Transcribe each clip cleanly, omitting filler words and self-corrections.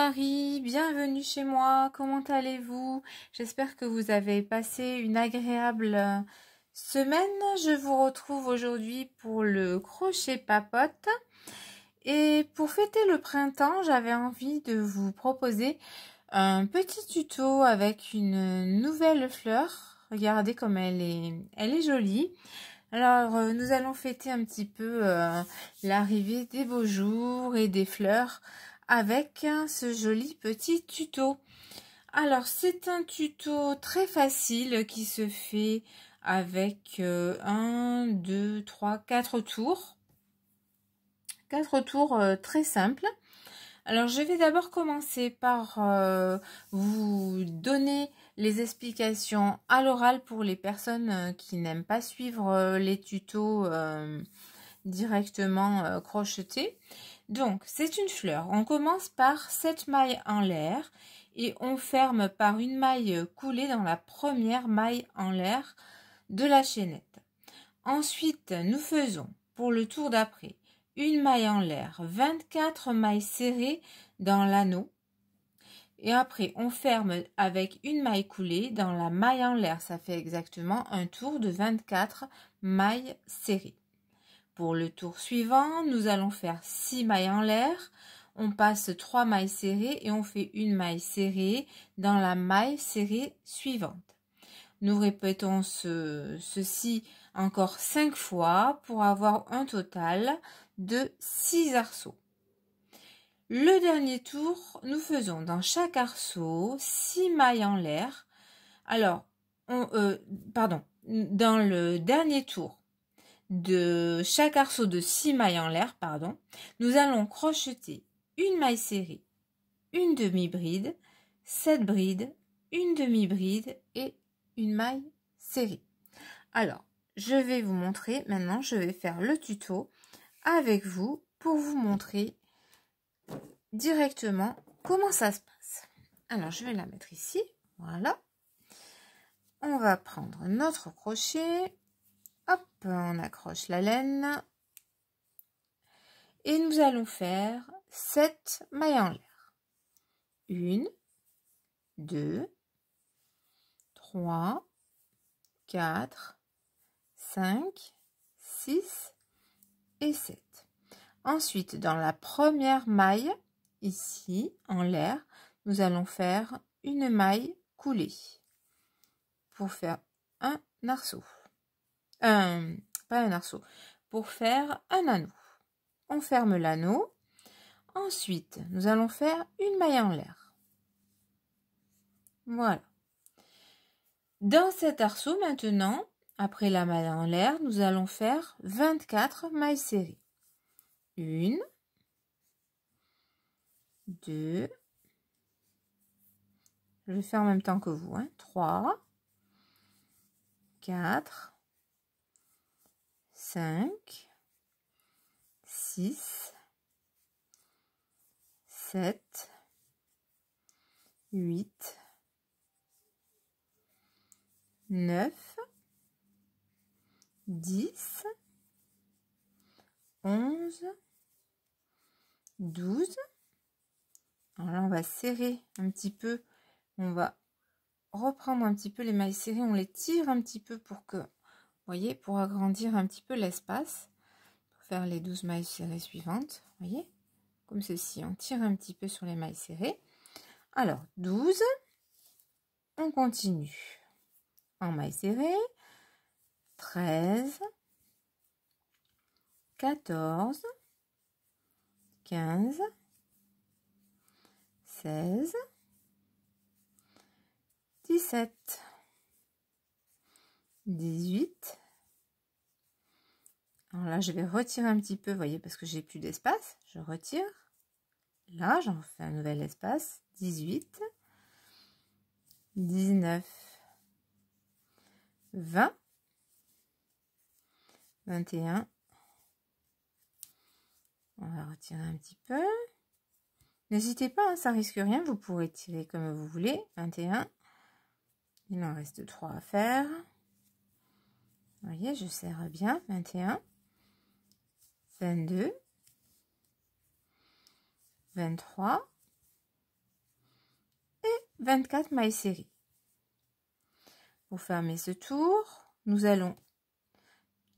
Marie, bienvenue chez moi, comment allez-vous? J'espère que vous avez passé une agréable semaine. Je vous retrouve aujourd'hui pour le crochet papote. Et pour fêter le printemps, j'avais envie de vous proposer un petit tuto avec une nouvelle fleur. Regardez comme elle est jolie. Alors, nous allons fêter un petit peu l'arrivée des beaux jours et des fleurs avec ce joli petit tuto. Alors, c'est un tuto très facile qui se fait avec 1, 2, 3, 4 tours. 4 tours très simples. Alors, je vais d'abord commencer par vous donner les explications à l'oral pour les personnes qui n'aiment pas suivre les tutos directement crochetés. Donc, c'est une fleur. On commence par 7 mailles en l'air et on ferme par une maille coulée dans la première maille en l'air de la chaînette. Ensuite, nous faisons pour le tour d'après une maille en l'air, 24 mailles serrées dans l'anneau. Et après, on ferme avec une maille coulée dans la maille en l'air. Ça fait exactement un tour de 24 mailles serrées. Pour le tour suivant, nous allons faire 6 mailles en l'air. On passe 3 mailles serrées et on fait une maille serrée dans la maille serrée suivante. Nous répétons ceci encore 5 fois pour avoir un total de 6 arceaux. Le dernier tour, nous faisons dans chaque arceau 6 mailles en l'air. Alors, dans le dernier tour de chaque arceau de 6 mailles en l'air, nous allons crocheter une maille serrée, une demi-bride, 7 brides, une demi-bride et une maille serrée. Alors, je vais vous montrer maintenant, je vais faire le tuto avec vous pour vous montrer directement comment ça se passe. Alors, je vais la mettre ici, voilà. On va prendre notre crochet, hop, on accroche la laine et nous allons faire 7 mailles en l'air. 1, 2, 3, 4, 5, 6 et 7. Ensuite, dans la première maille, ici, en l'air, nous allons faire une maille coulée pour faire un arceau. Pas un arceau, pour faire un anneau. On ferme l'anneau. Ensuite, nous allons faire une maille en l'air. Voilà. Dans cet arceau, maintenant, après la maille en l'air, nous allons faire 24 mailles serrées. 1, 2, je vais faire en même temps que vous, 3, 4, 5, 6, 7, 8, 9, 10, 11, 12. Alors là, on va serrer un petit peu. On va reprendre un petit peu les mailles serrées. On les tire un petit peu pour que, vous voyez, pour agrandir un petit peu l'espace. Pour faire les 12 mailles serrées suivantes. Vous voyez, comme ceci. On tire un petit peu sur les mailles serrées. Alors, 12. On continue. En mailles serrées. 13. 14. 15. 16, 17, 18. Alors là, je vais retirer un petit peu, vous voyez, parce que j'ai plus d'espace. Je retire. Là, j'en fais un nouvel espace. 18, 19, 20, 21. On va retirer un petit peu. N'hésitez pas, ça risque rien, vous pourrez tirer comme vous voulez. 21. Il en reste 3 à faire. Vous voyez, je serre bien. 21. 22. 23. 24 mailles serrées. Pour fermer ce tour, nous allons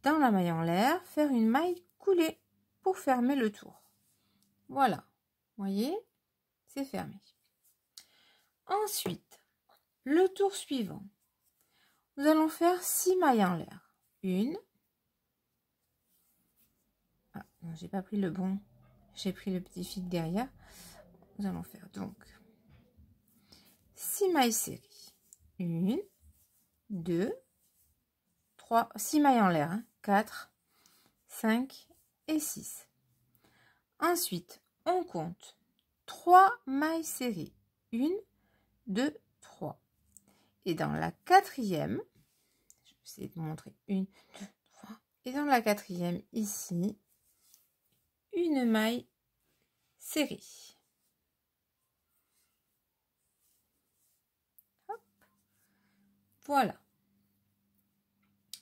dans la maille en l'air faire une maille coulée pour fermer le tour. Voilà, voyez, c'est fermé. Ensuite, le tour suivant, nous allons faire 6 mailles en l'air. Une. Ah, non, j'ai pas pris le bon. J'ai pris le petit fil derrière. Nous allons faire donc 6 mailles serrées. 1, 2, 3, 6 mailles en l'air. 4, 5 et 6. Ensuite, on compte 3 mailles serrées. 1, 2, 3. Et dans la quatrième, je vais essayer de montrer 1, 2, 3. Et dans la quatrième, ici, une maille serrée. Hop. Voilà.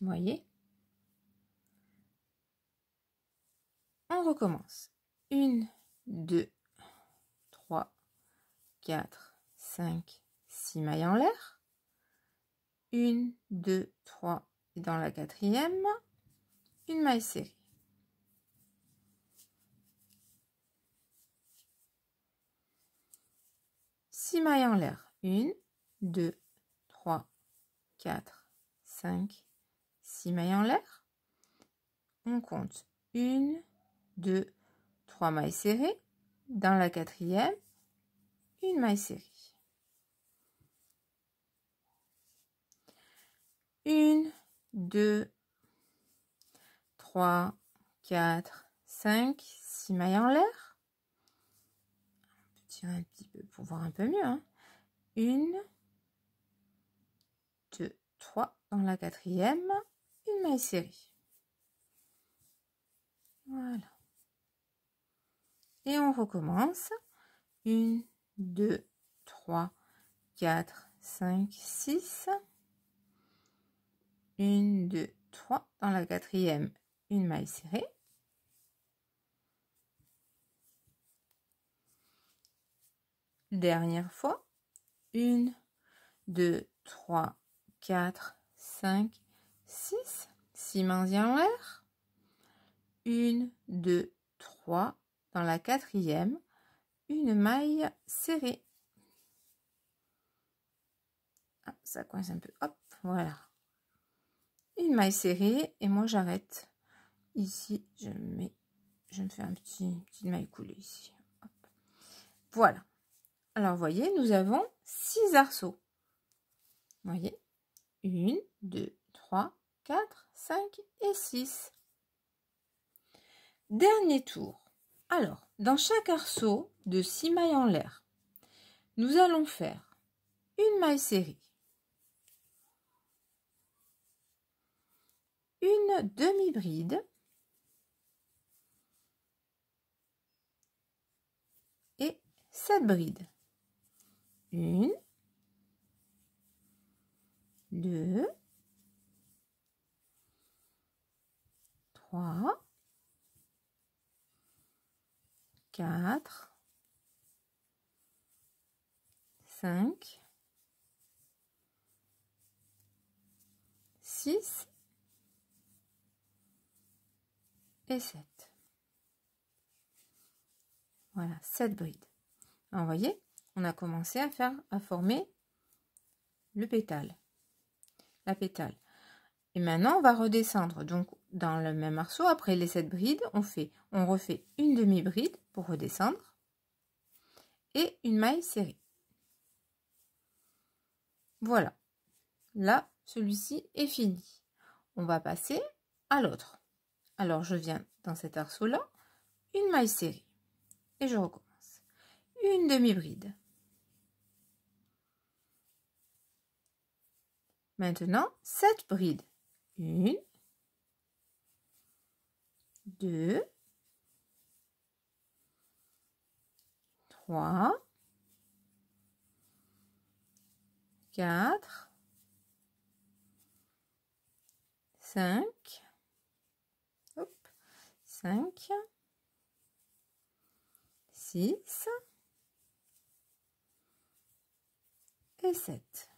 Vous voyez? On recommence. 1, 2, 3, 4, 5, 6 mailles en l'air. 1, 2, 3. Et dans la quatrième, une maille serrée. Six mailles en l'air. 1, 2, 3, 4, 5, 6 mailles en l'air. On compte 1, 2, 3 mailles serrées. Dans la quatrième, une maille serrée. 1, 2, 3, 4, 5, 6 mailles en l'air. On peut tirer un petit peu pour voir un peu mieux. 1, 2, 3. Dans la quatrième, une maille serrée. Voilà. Et on recommence. 1, 2, 3, 4, 5, 6. 1, 2, 3. Dans la quatrième, une maille serrée. Dernière fois. 1, 2, 3, 4, 5, 6. 6 mailles en l'air. 1, 2, 3. Dans la quatrième, une maille serrée. Ah, ça coince un peu. Hop, voilà. Une maille serrée et moi j'arrête. Ici, je me fais un petite maille coulée ici. Hop. Voilà. Alors, vous voyez, nous avons 6 arceaux. Vous voyez, 1, 2, 3, 4, 5 et 6. Dernier tour. Alors, dans chaque arceau de 6 mailles en l'air, nous allons faire une maille serrée, une demi-bride et 7 brides. 1, 2, 3, 4, 5, 6 et 7. Voilà, 7 brides. Alors, vous voyez, on a commencé à former le pétale, la pétale. Et maintenant, on va redescendre. Donc, dans le même arceau, après les 7 brides, on refait une demi-bride pour redescendre et une maille serrée. Voilà. Là, celui-ci est fini. On va passer à l'autre. Alors, je viens dans cet arceau-là, une maille serrée. Et je recommence. Une demi-bride. Maintenant, 7 brides. 1, 2, 3, 4, 5, hop, 5, 6, et 7.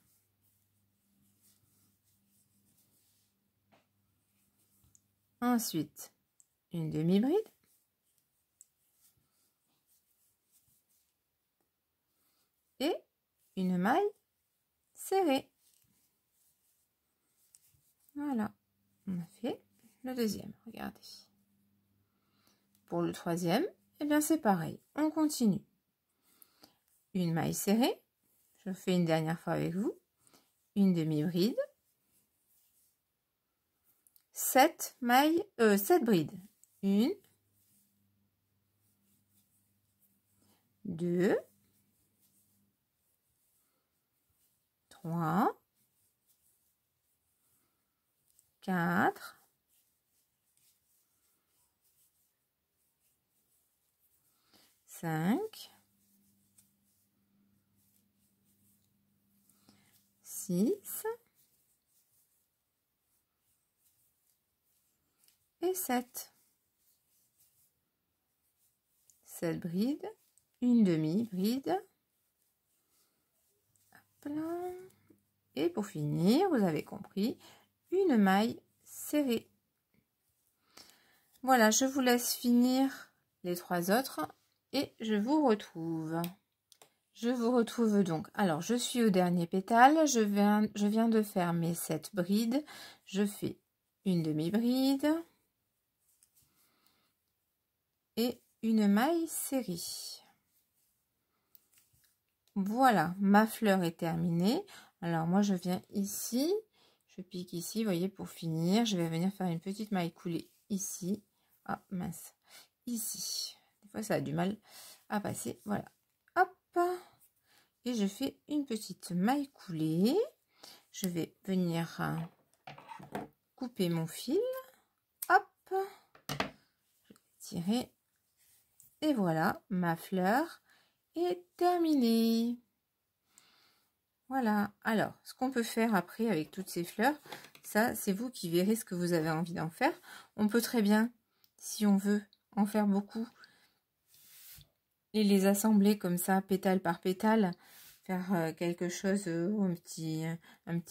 Ensuite, une demi-bride. Et une maille serrée. Voilà, on a fait le deuxième, regardez. Pour le troisième, eh bien c'est pareil, on continue. Une maille serrée, je fais une dernière fois avec vous, une demi-bride, 7 brides. 1, 2, 3, 4, 5, 6 et 7. 7 brides, une demi-bride. Et pour finir, vous avez compris, une maille serrée. Voilà, je vous laisse finir les 3 autres et je vous retrouve. Je vous retrouve donc. Alors, je suis au dernier pétale. Je viens de faire mes 7 brides. Je fais une demi-bride et une maille serrée. Voilà, ma fleur est terminée. Alors, moi, je viens ici. Je pique ici, vous voyez, pour finir. Je vais venir faire une petite maille coulée ici. Ah, mince. Ici. Des fois, ça a du mal à passer. Voilà. Hop. Et je fais une petite maille coulée. Je vais venir couper mon fil. Hop. Je vais tirer. Et voilà, ma fleur est terminée. Voilà. Alors, ce qu'on peut faire après avec toutes ces fleurs, ça, c'est vous qui verrez ce que vous avez envie d'en faire. On peut très bien, si on veut en faire beaucoup, et les assembler comme ça, pétale par pétale, faire quelque chose, un petit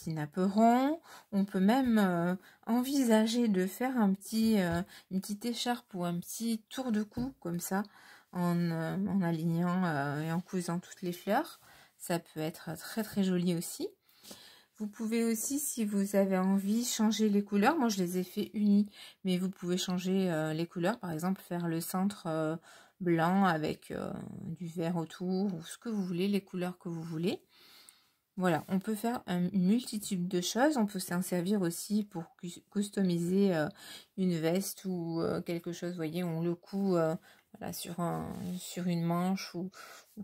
napperon. On peut même envisager de faire une petite écharpe ou un petit tour de cou comme ça, en alignant et en cousant toutes les fleurs. Ça peut être très très joli aussi. Vous pouvez aussi, si vous avez envie, changer les couleurs. Moi, je les ai fait unis, mais vous pouvez changer les couleurs. Par exemple, faire le centre blanc avec du vert autour, ou ce que vous voulez, les couleurs que vous voulez. Voilà, on peut faire une multitude de choses. On peut s'en servir aussi pour customiser une veste ou quelque chose, vous voyez, on le coud voilà, sur une manche ou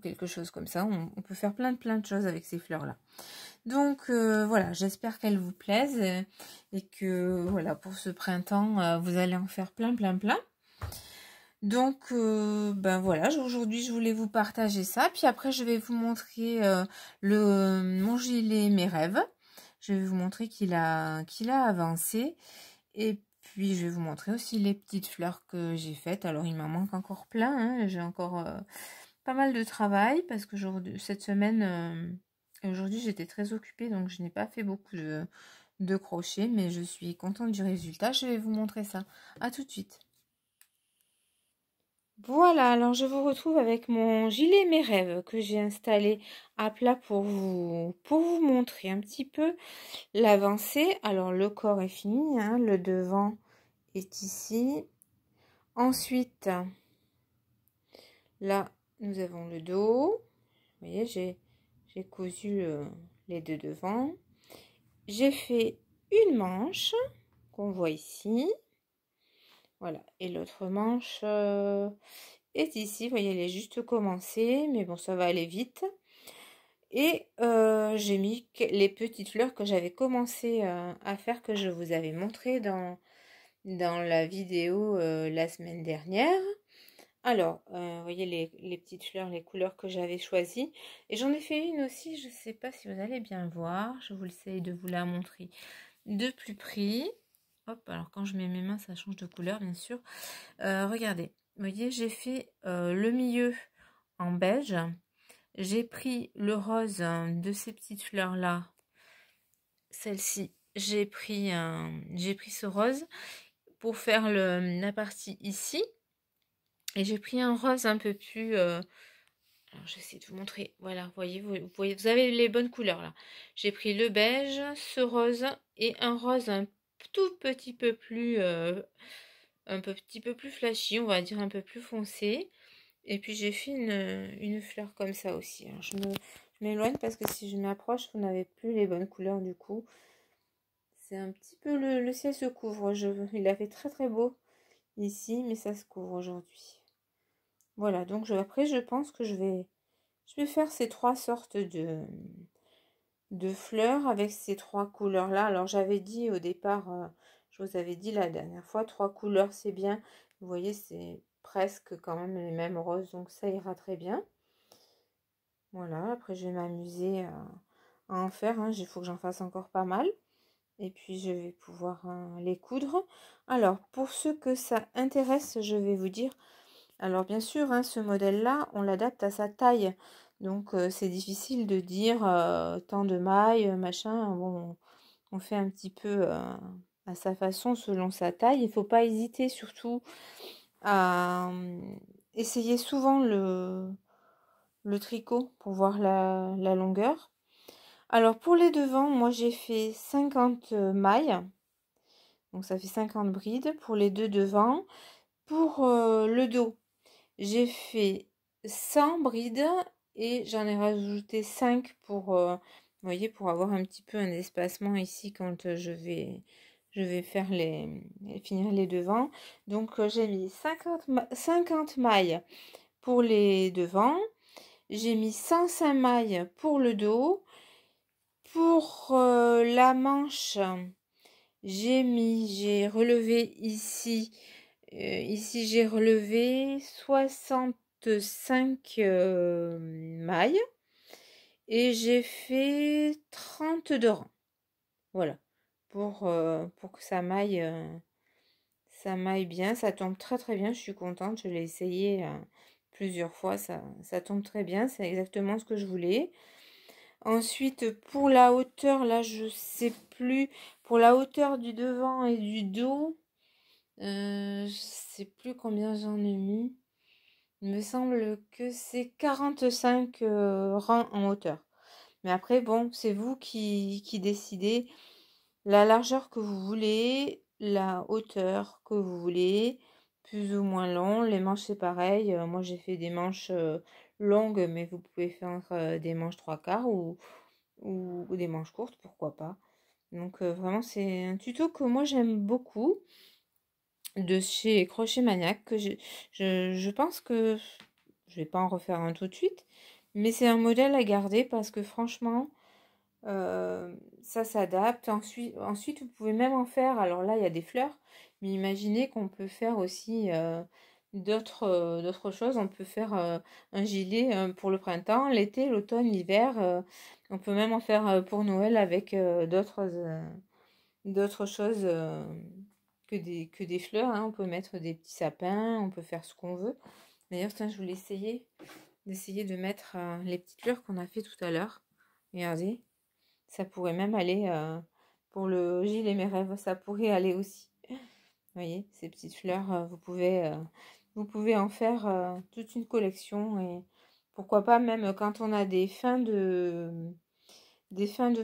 quelque chose comme ça. On peut faire plein de choses avec ces fleurs-là. Donc voilà, j'espère qu'elles vous plaisent et que voilà, pour ce printemps, vous allez en faire plein. Donc ben voilà, aujourd'hui je voulais vous partager ça. Puis après je vais vous montrer mon gilet Mes Rêves. Je vais vous montrer qu'il a avancé. Et puis je vais vous montrer aussi les petites fleurs que j'ai faites. Alors il m'en manque encore plein, hein. J'ai encore pas mal de travail parce que cette semaine... aujourd'hui, j'étais très occupée, donc je n'ai pas fait beaucoup de crochet, mais je suis contente du résultat. Je vais vous montrer ça. À tout de suite. Voilà, alors je vous retrouve avec mon gilet Mes Rêves que j'ai installé à plat pour vous montrer un petit peu l'avancée. Alors le corps est fini, hein, le devant est ici. Ensuite, là, nous avons le dos. Vous voyez, j'ai cousu les deux devant. J'ai fait une manche qu'on voit ici. Voilà, et l'autre manche est ici. Vous voyez, elle est juste commencée, mais bon, ça va aller vite. Et j'ai mis les petites fleurs que j'avais commencé à faire, que je vous avais montré dans la vidéo la semaine dernière. Alors, vous voyez les petites fleurs, les couleurs que j'avais choisies. Et j'en ai fait une aussi, je ne sais pas si vous allez bien voir. Je vous essaye de vous la montrer de plus près. Hop, alors quand je mets mes mains, ça change de couleur, bien sûr. Regardez, vous voyez, j'ai fait le milieu en beige. j'ai pris le rose de ces petites fleurs là, celle-ci, j'ai pris ce rose pour faire la partie ici, et j'ai pris un rose un peu plus alors j'essaie de vous montrer, voilà, vous voyez, vous avez les bonnes couleurs là. J'ai pris le beige, ce rose et un rose un tout petit peu plus petit peu plus flashy, on va dire un peu plus foncé. Et puis j'ai fait une fleur comme ça aussi. Alors, je m'éloigne parce que si je m'approche, vous n'avez plus les bonnes couleurs du coup. C'est un petit peu le ciel se couvre. Il a fait très très beau ici, mais ça se couvre aujourd'hui. Voilà, donc après je pense que je vais faire ces trois sortes de fleurs avec ces trois couleurs là. Alors j'avais dit au départ, je vous avais dit la dernière fois, trois couleurs c'est bien. Vous voyez, c'est presque quand même les mêmes roses, donc ça ira très bien. Voilà, après je vais m'amuser à en faire, hein. Il faut que j'en fasse encore pas mal. Et puis je vais pouvoir les coudre. Alors pour ceux que ça intéresse, je vais vous dire, alors bien sûr, hein, ce modèle-là, on l'adapte à sa taille. Donc c'est difficile de dire tant de mailles, machin. Bon, on fait un petit peu à sa façon, selon sa taille. Il ne faut pas hésiter surtout à essayer souvent le tricot pour voir la longueur. Alors pour les devants, moi j'ai fait 50 mailles. Donc ça fait 50 brides pour les deux devants. Pour le dos, j'ai fait 100 brides et j'en ai rajouté 5 pour, vous voyez, pour avoir un petit peu un espacement ici quand je vais faire finir les devants. Donc j'ai mis 50 mailles pour les devants. J'ai mis 105 mailles pour le dos. Pour la manche, j'ai relevé ici. Ici, j'ai relevé 65 mailles et j'ai fait 32 rangs. Voilà, pour que ça maille bien. Ça tombe très très bien, je suis contente. Je l'ai essayé plusieurs fois, ça tombe très bien. C'est exactement ce que je voulais. Ensuite, pour la hauteur, là, je sais plus. Pour la hauteur du devant et du dos, je sais plus combien j'en ai mis. Il me semble que c'est 45 rangs en hauteur. Mais après, bon, c'est vous qui décidez la largeur que vous voulez, la hauteur que vous voulez, plus ou moins long. Les manches, c'est pareil. Moi, j'ai fait des manches longues, mais vous pouvez faire des manches 3/4 ou des manches courtes, pourquoi pas. Donc, vraiment, c'est un tuto que moi, j'aime beaucoup de chez Crochet Maniac, que je pense que je vais pas en refaire un tout de suite, mais c'est un modèle à garder parce que franchement ça s'adapte. Ensuite vous pouvez même en faire, alors là il y a des fleurs, mais imaginez qu'on peut faire aussi d'autres choses. On peut faire un gilet pour le printemps, l'été, l'automne, l'hiver. On peut même en faire pour Noël avec d'autres choses que des fleurs, hein. On peut mettre des petits sapins, on peut faire ce qu'on veut. D'ailleurs, je voulais d'essayer de mettre les petites fleurs qu'on a fait tout à l'heure. Regardez, ça pourrait même aller pour le gilet mes rêves, ça pourrait aller aussi. Vous voyez, ces petites fleurs, vous pouvez en faire toute une collection, et pourquoi pas même quand on a des fins de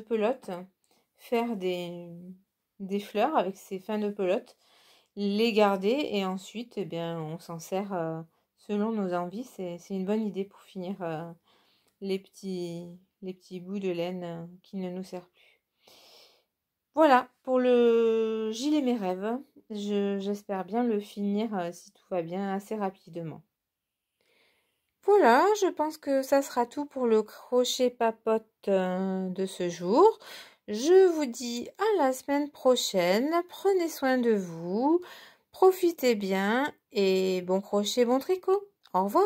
pelote, faire des fleurs avec ces fins de pelote, les garder et ensuite eh bien on s'en sert selon nos envies. C'est une bonne idée pour finir les petits bouts de laine qui ne nous servent plus. Voilà pour le gilet mes rêves. J'espère bien le finir si tout va bien assez rapidement. Voilà, je pense que ça sera tout pour le crochet papote de ce jour. Je vous dis à la semaine prochaine. Prenez soin de vous, profitez bien et bon crochet, bon tricot. Au revoir.